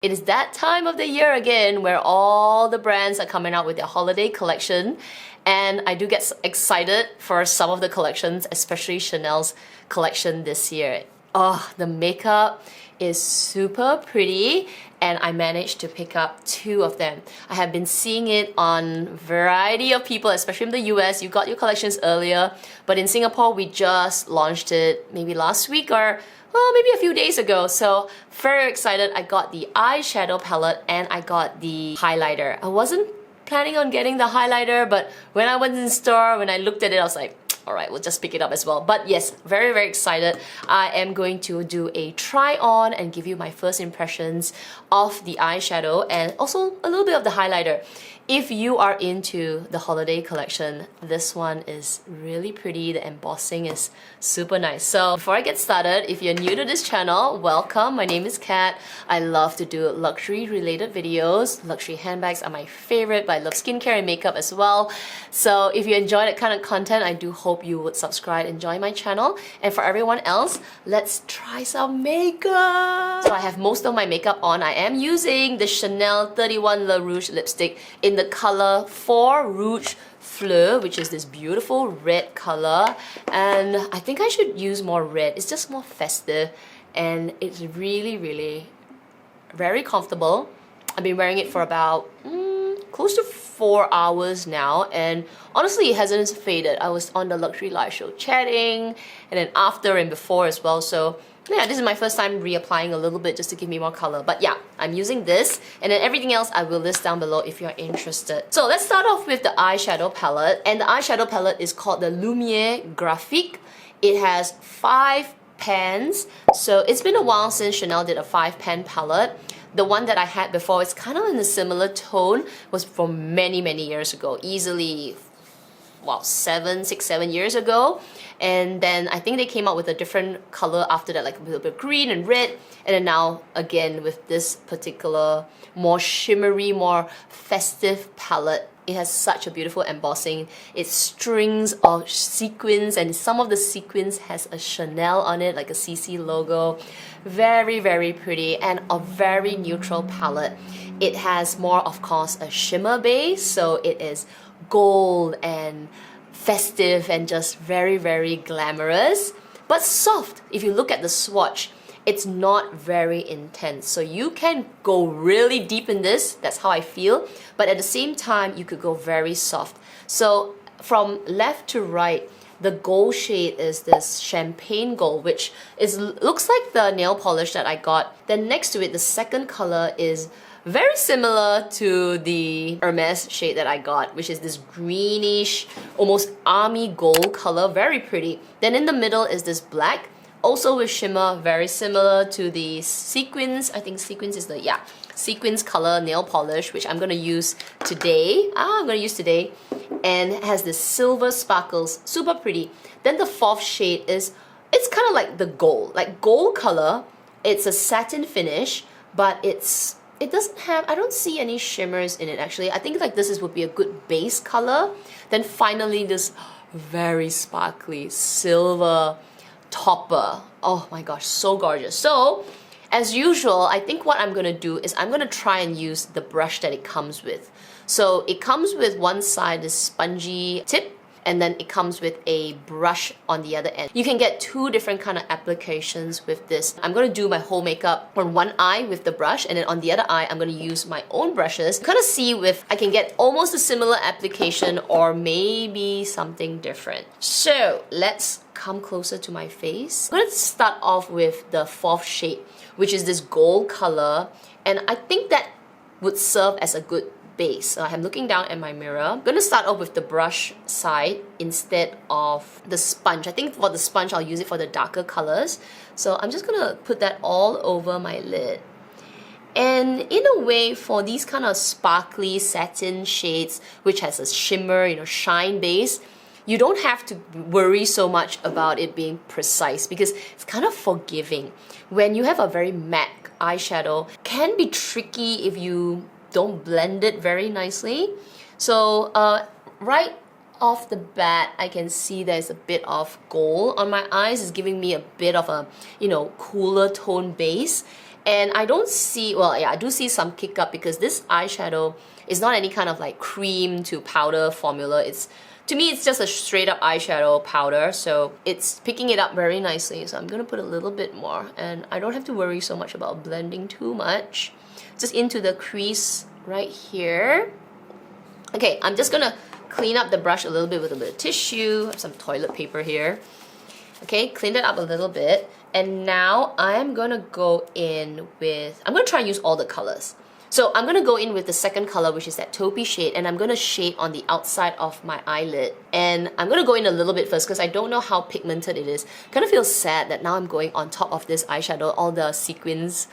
It is that time of the year again where all the brands are coming out with their holiday collection, and I do get excited for some of the collections, especially Chanel's collection this year. Oh, the makeup is super pretty, and I managed to pick up 2 of them. I have been seeing it on a variety of people, especially in the US. You got your collections earlier, but in Singapore we just launched it maybe last week or well, maybe a few days ago. So very excited. I got the eyeshadow palette and I got the highlighter. I wasn't planning on getting the highlighter, but when I went in the store, when I looked at it, I was like, alright, we'll just pick it up as well. But yes, very excited. I am going to do a try on and give you my first impressions of the eyeshadow and also a little bit of the highlighter. If you are into the holiday collection, this one is really pretty. The embossing is super nice. So before I get started, if you're new to this channel, welcome. My name is Kat. I love to do luxury related videos. Luxury handbags are my favorite, but I love skincare and makeup as well. So if you enjoy that kind of content, I do hope you would subscribe and join my channel. And for everyone else, let's try some makeup. So I have most of my makeup on. I am using the Chanel 31 Le Rouge lipstick in the color 4 Rouge Fleur, which is this beautiful red color, and I think I should use more red. It's just more festive and it's really very comfortable. I've been wearing it for about close to 4 hours now, and honestly it hasn't faded. I was on the luxury live show chatting, and then after and before as well, so yeah, this is my first time reapplying a little bit just to give me more color. But yeah, I'm using this, and then everything else I will list down below if you're interested. So let's start off with the eyeshadow palette, and the eyeshadow palette is called the Lumiere Graphique. It has 5 pans, so it's been a while since Chanel did a 5-pan palette. The one that I had before is kind of in a similar tone, was from many years ago, easily wow, 6, 7 years ago. And then I think they came out with a different color after that, like a little bit of green and red. And then now again with this particular more shimmery, more festive palette. It has such a beautiful embossing. It's strings of sequins, and some of the sequins has a Chanel on it, like a CC logo. Very pretty, and a very neutral palette. It has more, of course, a shimmer base, so it is gold and festive and just very glamorous, but soft. If you look at the swatch, it's not very intense, so you can go really deep in this. That's how I feel, but at the same time you could go very soft. So from left to right, the gold shade is this champagne gold, which looks like the nail polish that I got. Then next to it, the second color is very similar to the Hermes shade that I got, which is this greenish, almost army gold color, very pretty. Then in the middle is this black, also with shimmer, very similar to the sequins. I think sequins is the, yeah, sequins color nail polish, which I'm gonna use today. And it has this silver sparkles, super pretty. Then the 4th shade is, it's kind of like the gold, like gold color. It's a satin finish, but it doesn't have, I don't see any shimmers in it actually. I think like this would be a good base color. Then finally this very sparkly silver topper. Oh my gosh, so gorgeous. So as usual, I think what I'm gonna do is I'm gonna try and use the brush that it comes with. So it comes with one side, this spongy tip, and then it comes with a brush on the other end. You can get 2 different kind of applications with this. I'm going to do my whole makeup on one eye with the brush, and then on the other eye I'm going to use my own brushes. Kind of see if I can get almost a similar application or maybe something different. So let's come closer to my face. I'm going to start off with the 4th shade, which is this gold color, and I think that would serve as a good base. So I'm looking down at my mirror. I'm gonna start off with the brush side instead of the sponge. I think for the sponge I'll use it for the darker colors. So I'm just gonna put that all over my lid. And in a way, for these kind of sparkly satin shades, which has a shimmer, you know, shine base, you don't have to worry so much about it being precise because it's kind of forgiving. When you have a very matte eyeshadow, it can be tricky if you don't blend it very nicely. So right off the bat, I can see there's a bit of gold on my eyes. It's giving me a bit of a, you know, cooler tone base. And I don't see, well, yeah, I do see some kick up because this eyeshadow is not any kind of like cream to powder formula. To me, it's just a straight up eyeshadow powder, so it's picking it up very nicely. So I'm gonna put a little bit more, and I don't have to worry so much about blending too much. Just into the crease right here. Okay, I'm just gonna clean up the brush a little bit with a bit of tissue. I have some toilet paper here. Okay, clean it up a little bit. And now I'm gonna go in with, I'm gonna try and use all the colors. So I'm gonna go in with the second color, which is that taupey shade, and I'm gonna shade on the outside of my eyelid. And I'm gonna go in a little bit first because I don't know how pigmented it is. Kind of feels sad that now I'm going on top of this eyeshadow. All the sequins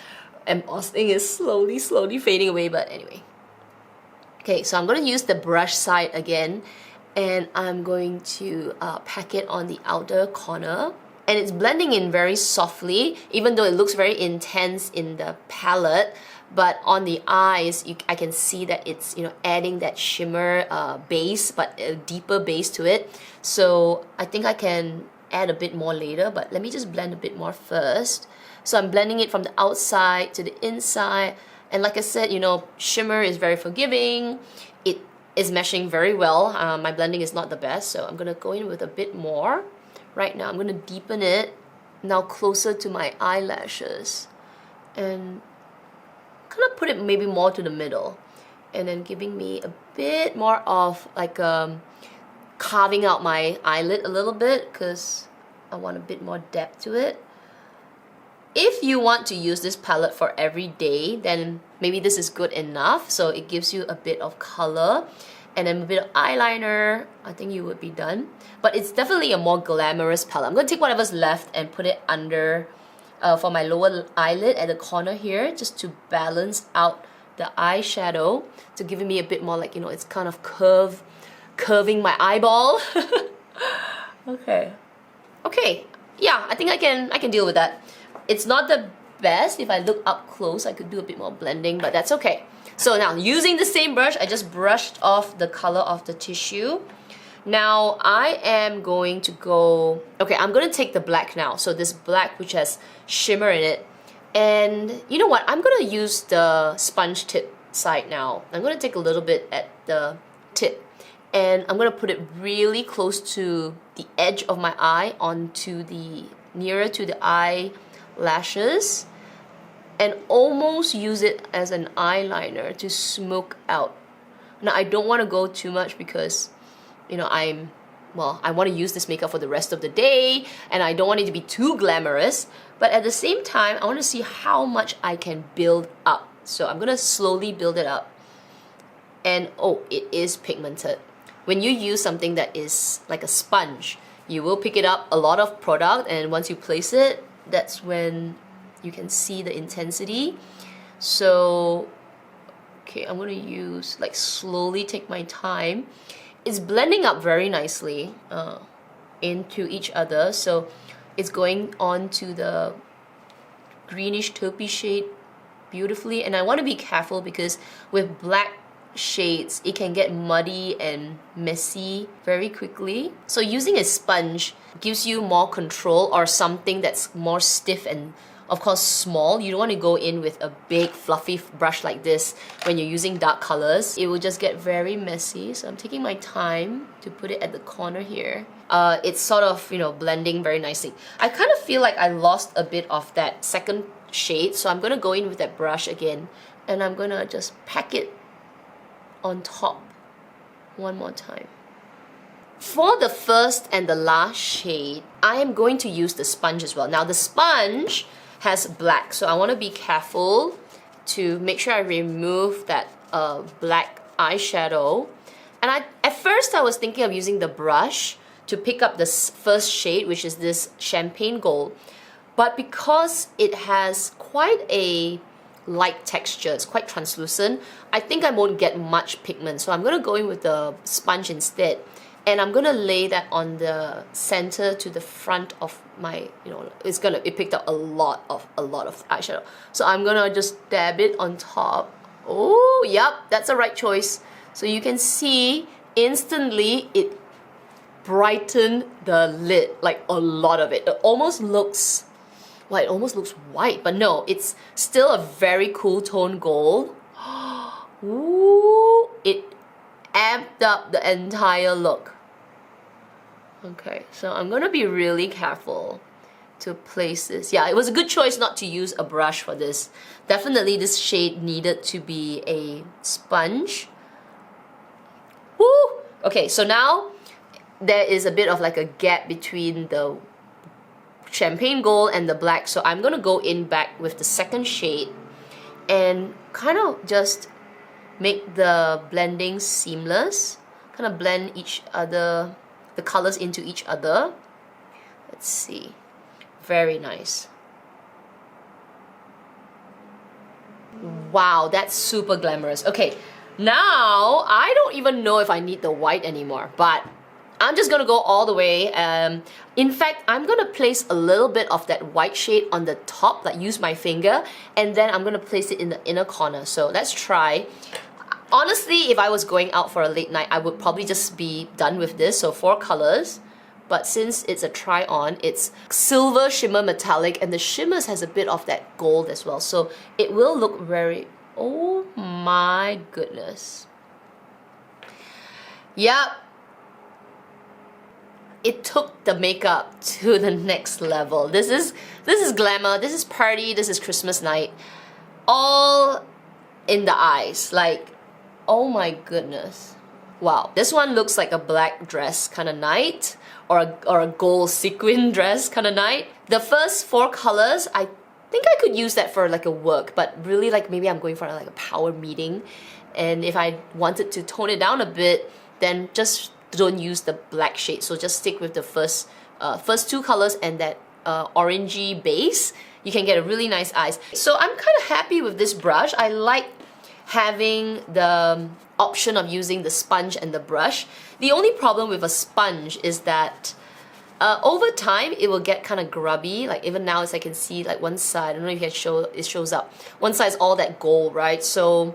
embossing is slowly fading away, but anyway. Okay, so I'm gonna use the brush side again, and I'm going to pack it on the outer corner. And it's blending in very softly, even though it looks very intense in the palette. But on the eyes, I can see that it's, you know, adding that shimmer base, but a deeper base to it. So I think I can add a bit more later, but let me just blend a bit more first. So I'm blending it from the outside to the inside. And like I said, you know, shimmer is very forgiving. It is meshing very well. My blending is not the best, so I'm gonna go in with a bit more. Right now, I'm gonna deepen it now closer to my eyelashes. And kind of put it maybe more to the middle, and then giving me a bit more of like carving out my eyelid a little bit because I want a bit more depth to it. If you want to use this palette for every day, then maybe this is good enough. So it gives you a bit of color and then a bit of eyeliner. I think you would be done. But it's definitely a more glamorous palette. I'm going to take whatever's left and put it under for my lower eyelid at the corner here, just to balance out the eyeshadow, to giving me a bit more like, you know, it's kind of curving my eyeball. Okay, yeah, I think I can deal with that. It's not the best. If I look up close, I could do a bit more blending, but that's okay. So now, using the same brush, I just brushed off the color of the tissue. Now I am going to go, okay, I'm going to take the black now. So this black which has shimmer in it. And you know what? I'm going to use the sponge tip side now. I'm going to take a little bit at the tip. And I'm going to put it really close to the edge of my eye, onto the, nearer to the eyelashes. And almost use it as an eyeliner to smoke out. Now I don't want to go too much because, you know, I want to use this makeup for the rest of the day and I don't want it to be too glamorous, but at the same time I want to see how much I can build up. So I'm going to slowly build it up. And oh, it is pigmented. When you use something that is like a sponge, you will pick it up a lot of product, and once you place it, that's when you can see the intensity. So okay, I'm going to use, like, slowly take my time. It's blending up very nicely into each other, so it's going on to the greenish taupey shade beautifully. And I want to be careful because with black shades it can get muddy and messy very quickly. So using a sponge gives you more control, or something that's more stiff and of course small. You don't want to go in with a big fluffy brush like this when you're using dark colors. It will just get very messy. So I'm taking my time to put it at the corner here. It's sort of, you know, blending very nicely. I kind of feel like I lost a bit of that second shade, so I'm gonna go in with that brush again, and I'm gonna just pack it on top one more time. For the first and the last shade, I am going to use the sponge as well. Now the sponge has black, so I want to be careful to make sure I remove that black eyeshadow. And at first I was thinking of using the brush to pick up the first shade, which is this champagne gold, but because it has quite a light texture, it's quite translucent, I think I won't get much pigment, so I'm going to go in with the sponge instead. And I'm gonna lay that on the center to the front of my, you know, it picked up a lot of eyeshadow. So I'm gonna just dab it on top. Oh, yep, that's the right choice. So you can see instantly it brightened the lid, like a lot of it. It almost looks well, it almost looks white, but no, it's still a very cool tone gold. Ooh, it amped up the entire look. Okay, so I'm gonna be really careful to place this. Yeah, it was a good choice not to use a brush for this. Definitely this shade needed to be a sponge. Woo! Okay, so now there is a bit of like a gap between the champagne gold and the black, so I'm gonna go in back with the second shade and kind of just make the blending seamless. Kind of blend each other, the colors into each other. Let's see. Very nice. Wow, that's super glamorous. Okay, now I don't even know if I need the white anymore, but I'm just gonna go all the way. In fact, I'm gonna place a little bit of that white shade on the top, like use my finger, and then I'm gonna place it in the inner corner. So let's try. Honestly, if I was going out for a late night, I would probably just be done with this. So 4 colors. But since it's a try-on, it's silver shimmer metallic, and the shimmers has a bit of that gold as well. So it will look very, oh my goodness. Yep. It took the makeup to the next level. This is glamour, this is party, this is Christmas night. All in the eyes. Like, oh my goodness. Wow, this one looks like a black dress kind of night, or a gold sequin dress kind of night. The first 4 colors, I think I could use that for like a work, but really like maybe I'm going for like a power meeting, and if I wanted to tone it down a bit, then just don't use the black shade. So just stick with the first 2 colors and that orangey base. You can get a really nice eyes. So I'm kind of happy with this brush. I like having the option of using the sponge and the brush. The only problem with a sponge is that over time it will get kind of grubby. Like even now, as I can see, like one side, I don't know if you can show, it shows up. One side is all that gold, right? So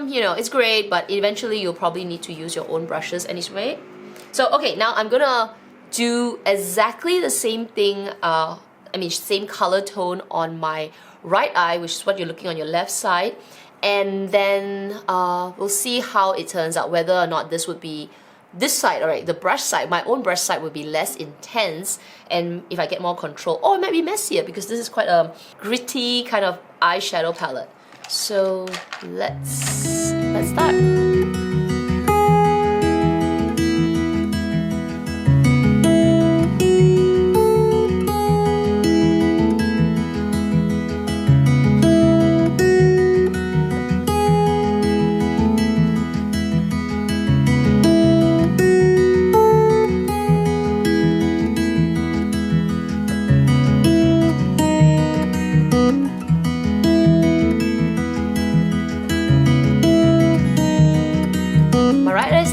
you know, it's great, but eventually you'll probably need to use your own brushes anyway. So okay, now I'm gonna do exactly the same thing, same color tone on my right eye, which is what you're looking on your left side. And then we'll see how it turns out, whether or not this would be this side, alright, the brush side, my own brush side would be less intense, and if I get more control, or it might be messier because this is quite a gritty kind of eyeshadow palette. So let's start.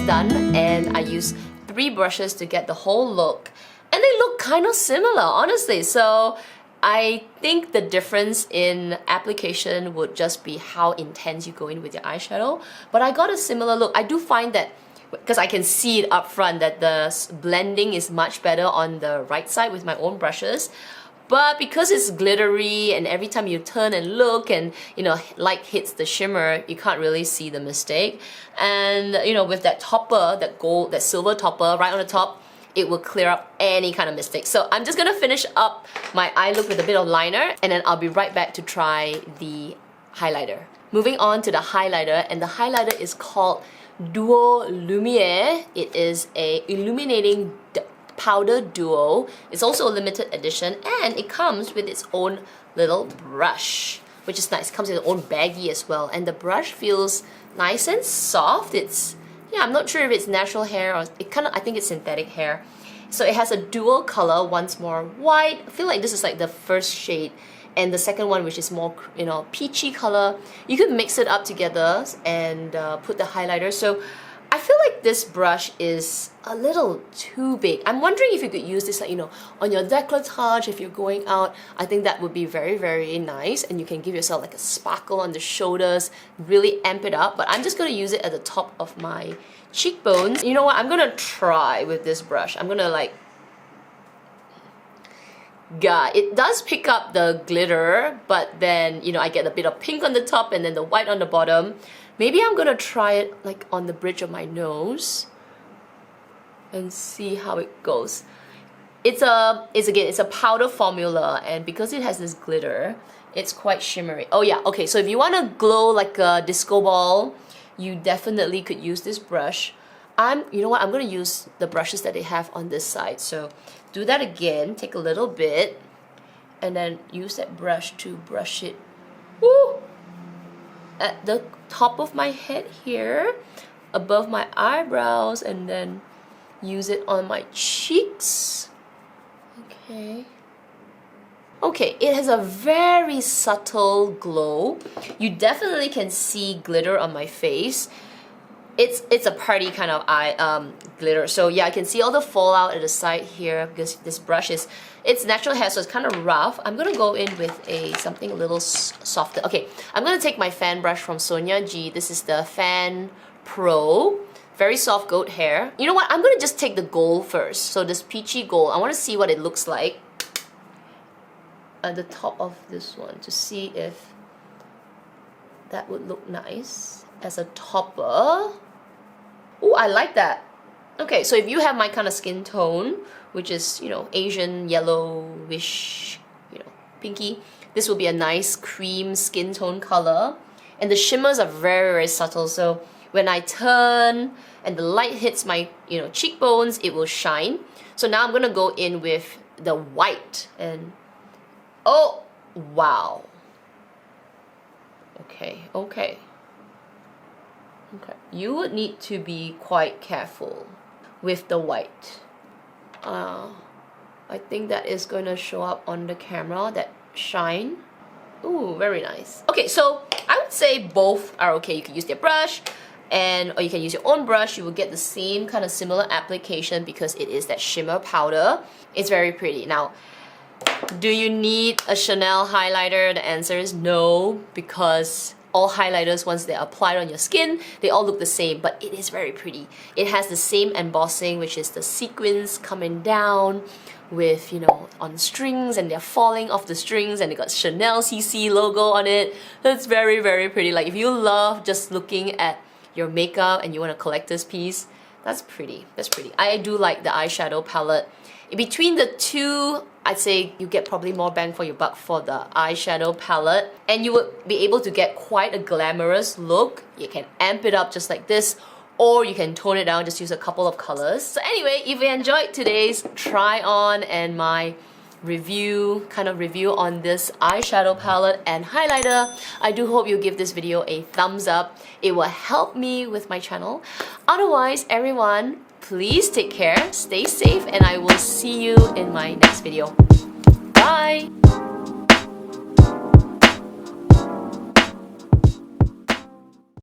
Done, and I use 3 brushes to get the whole look, and they look kind of similar, honestly. So I think the difference in application would just be how intense you go in with your eyeshadow, but I got a similar look. I do find that, because I can see it up front, that the blending is much better on the right side with my own brushes. But because it's glittery and every time you turn and look and, you know, light hits the shimmer, you can't really see the mistake. And, you know, with that topper, that gold, that silver topper right on the top, it will clear up any kind of mistake. So I'm just gonna finish up my eye look with a bit of liner, and then I'll be right back to try the highlighter. Moving on to the highlighter, and the highlighter is called Duo Lumiere. It is a illuminating powder duo. It's also a limited edition, and it comes with its own little brush, which is nice. It comes with its own baggie as well, and the brush feels nice and soft. It's, yeah, I'm not sure if it's natural hair or I think it's synthetic hair. So it has a dual color, one's more white. I feel like this is like the first shade, and the second one, which is more, you know, peachy color. You could mix it up together and put the highlighter. So I feel like this brush is a little too big. I'm wondering if you could use this, like, you know, on your décolletage if you're going out. I think that would be very, very nice, and you can give yourself like a sparkle on the shoulders, really amp it up. But I'm just gonna use it at the top of my cheekbones. You know what? I'm gonna try with this brush. I'm gonna like God, it does pick up the glitter, but then, you know, I get a bit of pink on the top and then the white on the bottom. Maybe I'm gonna try it like on the bridge of my nose and see how it goes. It's a powder formula, and because it has this glitter, it's quite shimmery. Oh yeah, okay, so if you want to glow like a disco ball, you definitely could use this brush. You know what, I'm going to use the brushes that they have on this side. So do that again, take a little bit, and then use that brush to brush it at the top of my head here, above my eyebrows, and then use it on my cheeks. Okay. Okay, it has a very subtle glow. You definitely can see glitter on my face. It's a party kind of glitter. So yeah, I can see all the fallout at the side here because this brush it's natural hair, so it's kind of rough. I'm gonna go in with something a little softer. Okay, I'm gonna take my fan brush from Sonia G. This is the Fan Pro. Very soft goat hair. You know what? I'm gonna just take the gold first. So this peachy gold, I wanna see what it looks like at the top of this one to see if that would look nice as a topper. Oh, I like that. Okay, so if you have my kind of skin tone, which is, you know, Asian yellowish, you know, pinky, this will be a nice cream skin tone color. And the shimmers are very, very subtle. So when I turn and the light hits my, you know, cheekbones, it will shine. So now I'm gonna go in with the white, and oh wow. Okay. You would need to be quite careful with the white. I think that is gonna show up on the camera, that shine. Ooh, very nice. Okay, so I would say both are okay. You can use their brush, or you can use your own brush. You will get the same kind of similar application because it is that shimmer powder. It's very pretty. Now, do you need a Chanel highlighter? The answer is no, because all highlighters, once they're applied on your skin, they all look the same, but it is very pretty. It has the same embossing, which is the sequins coming down with, you know, on strings, and they're falling off the strings, and they got Chanel CC logo on it. That's very, very pretty. Like, if you love just looking at your makeup and you want a collector's piece, that's pretty. That's pretty. I do like the eyeshadow palette. Between the two, I'd say you get probably more bang for your buck for the eyeshadow palette, and you would be able to get quite a glamorous look. You can amp it up just like this, or you can tone it down, just use a couple of colors. So anyway, if you enjoyed today's try on and my review on this eyeshadow palette and highlighter, I do hope you give this video a thumbs up. It will help me with my channel. Otherwise, everyone, please take care, stay safe, and I will see you in my next video. Bye!